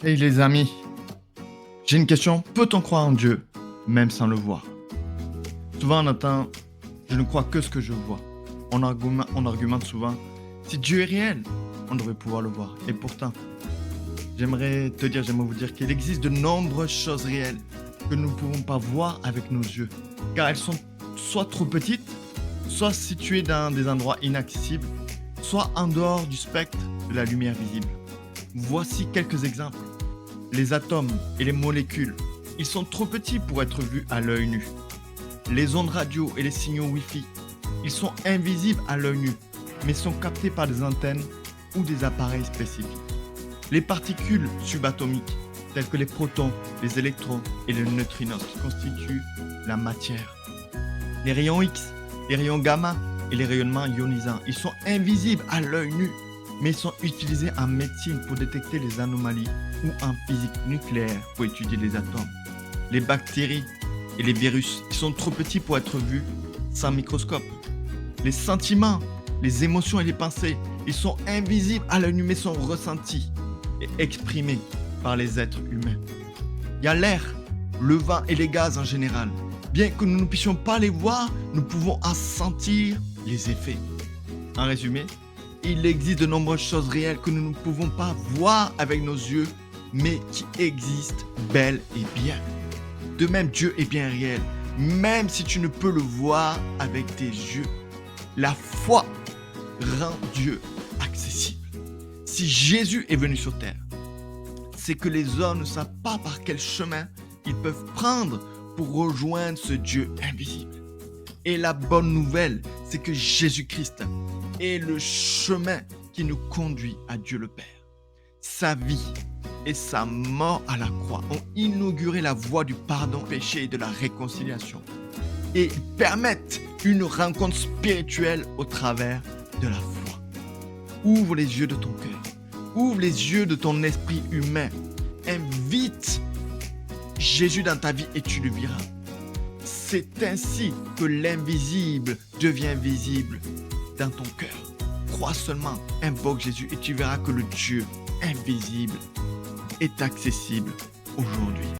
Hey les amis, j'ai une question. Peut-on croire en Dieu, même sans le voir? Souvent on entend, je ne crois que ce que je vois. On argumente souvent, si Dieu est réel, on devrait pouvoir le voir. Et pourtant, j'aimerais vous dire qu'il existe de nombreuses choses réelles que nous ne pouvons pas voir avec nos yeux, car elles sont soit trop petites, soit situées dans des endroits inaccessibles, soit en dehors du spectre de la lumière visible. Voici quelques exemples. Les atomes et les molécules, ils sont trop petits pour être vus à l'œil nu. Les ondes radio et les signaux Wi-Fi, ils sont invisibles à l'œil nu, mais sont captés par des antennes ou des appareils spécifiques. Les particules subatomiques, telles que les protons, les électrons et les neutrinos, qui constituent la matière. Les rayons X, les rayons gamma et les rayonnements ionisants, ils sont invisibles à l'œil nu, mais ils sont utilisés en médecine pour détecter les anomalies ou en physique nucléaire pour étudier les atomes. Les bactéries et les virus, ils sont trop petits pour être vus sans microscope. Les sentiments, les émotions et les pensées, ils sont invisibles à l'œil nu mais sont ressentis et exprimés par les êtres humains. Il y a l'air, le vent et les gaz en général. Bien que nous ne puissions pas les voir, nous pouvons en sentir les effets. En résumé, il existe de nombreuses choses réelles que nous ne pouvons pas voir avec nos yeux, mais qui existent bel et bien. De même, Dieu est bien réel, même si tu ne peux le voir avec tes yeux. La foi rend Dieu accessible. Si Jésus est venu sur terre, c'est que les hommes ne savent pas par quel chemin ils peuvent prendre pour rejoindre ce Dieu invisible. Et la bonne nouvelle, c'est que Jésus-Christ est le chemin qui nous conduit à Dieu le Père. Sa vie et sa mort à la croix ont inauguré la voie du pardon du péché et de la réconciliation. Et permettent une rencontre spirituelle au travers de la foi. Ouvre les yeux de ton cœur. Ouvre les yeux de ton esprit humain. Invite Jésus dans ta vie et tu le verras. C'est ainsi que l'invisible devient visible dans ton cœur. Crois seulement, invoque Jésus et tu verras que le Dieu invisible est accessible aujourd'hui.